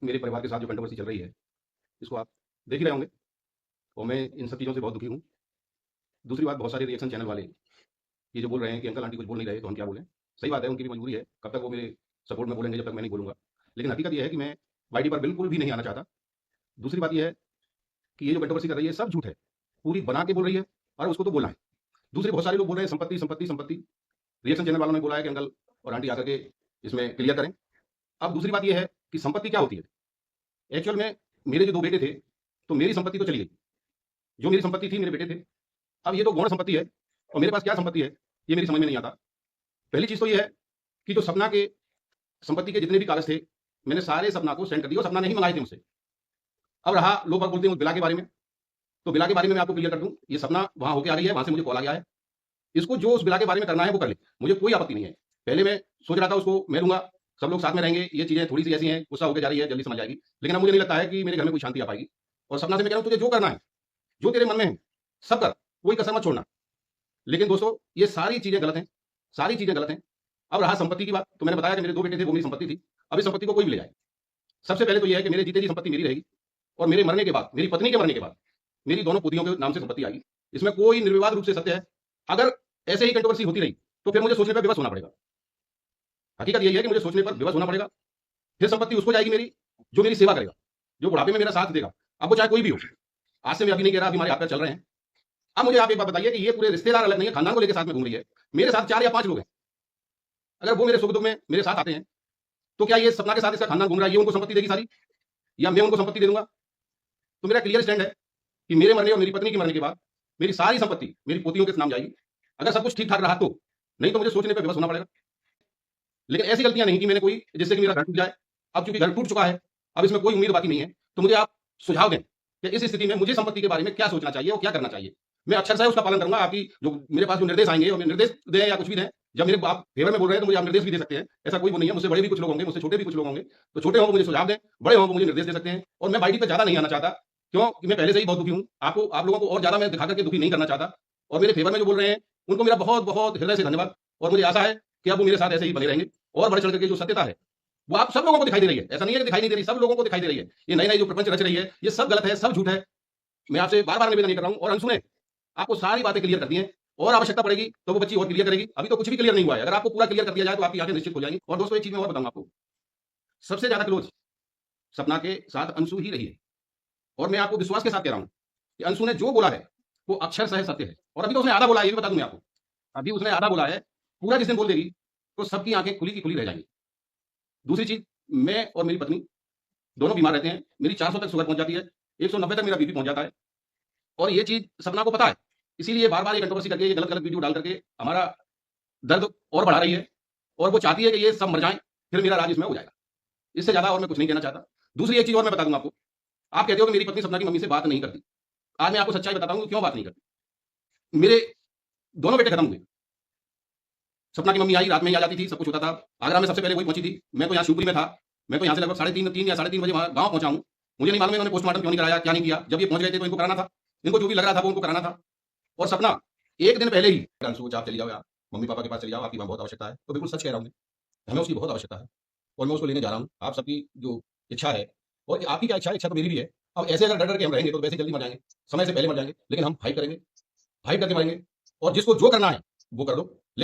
मेरे परिवार के साथ जो कंट्रोवर्सी चल रही है, इसको आप देख ही रहे होंगे और मैं इन सब चीज़ों से बहुत दुखी हूँ। दूसरी बात, बहुत सारे रिएक्शन चैनल वाले ये जो बोल रहे हैं कि अंकल आंटी कुछ बोल नहीं रहे तो हम क्या बोलें। सही बात है, उनकी भी मजबूरी है, कब तक वो मेरे सपोर्ट में बोलेंगे जब तक मैं नहीं बोलूँगा। लेकिन हकीकत ये है कि मैं वाईटी पर बिल्कुल भी नहीं आना चाहता। दूसरी बात ये है कि ये जो कंट्रोवर्सी कर रही है सब झूठ है, पूरी बना के बोल रही है और उसको तो बोलना है। दूसरे बहुत सारे लोग बोल रहे हैं संपत्ति संपत्ति संपत्ति। रिएक्शन चैनल वालों ने बोला है कि अंकल और आंटी आकर के इसमें क्लियर करें। अब दूसरी बात ये है कि संपत्ति क्या होती है। एक्चुअल में मेरे जो 2 बेटे थे, तो मेरी संपत्ति तो चली गई। जो मेरी संपत्ति थी मेरे बेटे थे। अब ये तो गौण संपत्ति है और मेरे पास क्या संपत्ति है, ये मेरी समझ में नहीं आता। पहली चीज़ तो ये है कि जो सपना के संपत्ति के जितने भी कागज़ थे, मैंने सारे सपना को सेंड कर दिया और सपना ने ही मँगाए थे मुझसे। अब रहा लोग बाग बोलते हैं उस विला के बारे में, तो विला के बारे में मैं आपको क्लियर कर दूँ, ये सपना वहाँ होके आ रही है, वहाँ से मुझे कॉल आ गया है। इसको जो उस विला के बारे में करना है वो कर ले, मुझे कोई आपत्ति नहीं है। पहले मैं सोच रहा था उसको मैं लूँगा, सब लोग साथ में रहेंगे, ये चीज़ें थोड़ी-सी ऐसी हैं, गुस्सा होके जा रही है, जल्दी समझ जाएगी। लेकिन अब मुझे नहीं लगता है कि मेरे घर में कोई शांति आ पाएगी। और सपना से मैं कह रहा हूँ तुझे जो करना है, जो तेरे मन में है, सब कर, कोई कसर मत छोड़ना। लेकिन दोस्तों ये सारी चीज़ें गलत हैं, सारी चीज़ें गलत हैं। अब रहा संपत्ति की बात, तो मैंने बताया कि मेरे 2 बेटे थे, वो मेरी संपत्ति थी। अब इस संपत्ति को कोई भी ले जाए। सबसे पहले तो ये है कि मेरे जीते जी संपत्ति मेरी रहेगी और मेरे मरने के बाद, मेरी पत्नी के मरने के बाद, मेरी दोनों पोतियों के नाम से संपत्ति आएगी। इसमें कोई निर्विवाद रूप से सत्य है। अगर ऐसे ही कंट्रोवर्सी होती रही, तो फिर मुझे सोचने पर विवश होना पड़ेगा। हकीकत यही है कि मुझे सोचने पर विवश होना पड़ेगा। फिर संपत्ति उसको जाएगी मेरी, जो मेरी सेवा करेगा, जो बुढ़ापे में मेरा साथ देगा। अब वो चाहे कोई भी हो। आज से मैं अभी नहीं कह रहा, अभी हमारे हाथ पैर चल रहे हैं। अब मुझे आप एक बात बताइए कि ये पूरे रिश्तेदार अलग नहीं है, खानदान को लेकर साथ में घूम रही है। मेरे साथ 4 या 5 लोग हैं। अगर वो मेरे सुख-दुख में मेरे साथ आते हैं, तो क्या ये सपना के साथ इसका खानदान घूम रहा है, ये उनको संपत्ति देगी सारी या मैं उनको संपत्ति दे दूँगा? तो मेरा क्लियर स्टैंड है कि मेरे मरने और मेरी पत्नी के मरने के बाद मेरी सारी संपत्ति मेरी पोतियों के नाम जाएगी। अगर सब कुछ ठीक-ठाक रहा तो, नहीं तो मुझे सोचने पे विवश होना पड़ेगा। लेकिन ऐसी गलतियाँ नहीं कि मैंने कोई जिससे कि मेरा घर टूट जाए। अब चूँकि घर टूट चुका है, अब इसमें कोई उम्मीद बाकी नहीं है, तो मुझे आप सुझाव दें कि इस स्थिति में मुझे संपत्ति के बारे में क्या सोचना चाहिए और क्या करना चाहिए? मैं अक्षरशः उसका पालन करूँगा। आपकी जो मेरे पास जो निर्देश आएँगे और निर्देश दें या कुछ भी दें, जब मेरे आप फेवर में बोल रहे हैं तो मुझे आप निर्देश भी दे सकते हैं। ऐसा कोई वो नहीं है, मुझसे बड़े भी कुछ लोग होंगे, मुझसे छोटे भी कुछ लोग होंगे। तो छोटे हों वो मुझे सुझाव दें, बड़े हों वो मुझे निर्देश दे सकते हैं और मैं वाईटी पे ज़्यादा नहीं आना चाहता, क्यों? कि मैं पहले से ही बहुत दुखी हूँ। आप लोगों को और ज़्यादा मैं दिखा कर के दुखी नहीं करना चाहता और मेरे फेवर में जो बोल रहे हैं, उनको मेरा बहुत-बहुत हृदय से धन्यवाद और मुझे आशा है कि अब वो मेरे साथ ऐसे ही बने रहेंगे और बढ़ चढ़ करके जो सत्यता है, वो आप सब लोगों को दिखाई दे रही है। ऐसा नहीं है कि दिखाई नहीं दे रही, सब लोगों को दिखाई दे रही है। ये नई-नई जो प्रपंच रच रही है, ये सब गलत है, सब झूठ है। मैं आपसे बार-बार निवेदन ये कर रहा हूँ और अनसुने आपको सारी बातें क्लियर कर दी हैं और आवश्यकता पड़ेगी तो वो बच्ची और क्लियर करेगी। अभी तो कुछ भी क्लियर नहीं हुआ है। अगर आपको पूरा क्लियर कर दिया जाए तो आपकी आंखें निश्चित हो जाएँगी। और दोस्तों एक चीज़ मैं और बताऊँगा आपको, सबसे ज़्यादा क्लोज़ सपना के साथ अंशु ही रही है और मैं आपको विश्वास के साथ कह रहा हूँ कि अंशु ने जो बोला है, वो अक्षरशः सत्य है। और अभी तो उसने आधा बोला है, ये भी बता दूँ मैं आपको। अभी उसने आधा बोला है, पूरा जिस दिन बोल देगी, तो सबकी आंखें खुली की खुली रह जाएँगी। दूसरी चीज़, मैं और मेरी पत्नी दोनों बीमार रहते हैं। मेरी 400 तक शुगर पहुँच जाती है, 190 तक मेरा बीपी पहुँच जाता है और ये चीज़ सपना को पता है। इसीलिए बार-बार ये कंट्रोवर्सी करके, ये गलत-गलत वीडियो डाल करके हमारा दर्द और बढ़ा रही है और वो चाहती है कि ये सब मर जाएँ, फिर मेरा राज इसमें हो जाएगा। इससे ज़्यादा और मैं कुछ नहीं कहना चाहता। दूसरी एक चीज़ और मैं बता दूँ आपको, आप कहते हो कि मेरी पत्नी सपना की मम्मी से बात नहीं करती। आज मैं आपको सच्चाई बताता हूँ कि क्यों बात नहीं करती। मेरे दोनों बेटे खत्म हुए। सपना की मम्मी आई, रात में ही आ जाती थी, सब कुछ होता था। आगरा में सबसे पहले वही पहुँची थी। मैं तो यहाँ शिवपुरी में था। मैं तो यहाँ से लगभग 3:30 या 3:30 बजे वहाँ गाँव पहुँचा हूँ। मुझे नहीं मालूम है इन्होंने पोस्टमार्टम क्यों नहीं कराया, क्या नहीं किया। जब ये पहुँच गए थे तो इनको कराना था। इनको जो भी लग रहा था वो उनको कराना था। और सपना एक दिन पहले ही, अंशु आप चली जाओ यार, मम्मी-पापा के पास चली जाओ, आपकी वहाँ बहुत आवश्यकता है। तो बिल्कुल सच कह रहा हूँ मैं। हमें उसकी बहुत आवश्यकता है और मैं उसको लेने जा रहा हूँ। आप सबकी जो इच्छा है और आपकी क्या इच्छा है, इच्छा तो मेरी भी है। अब ऐसे अगर डर-डर के हम रहेंगे तो वैसे जल्दी मर जाएँगे, समय से पहले मर जाएँगे। लेकिन हम फाइट करेंगे, फाइट करके मरेंगे और जिसको जो करना है, वो कर दो।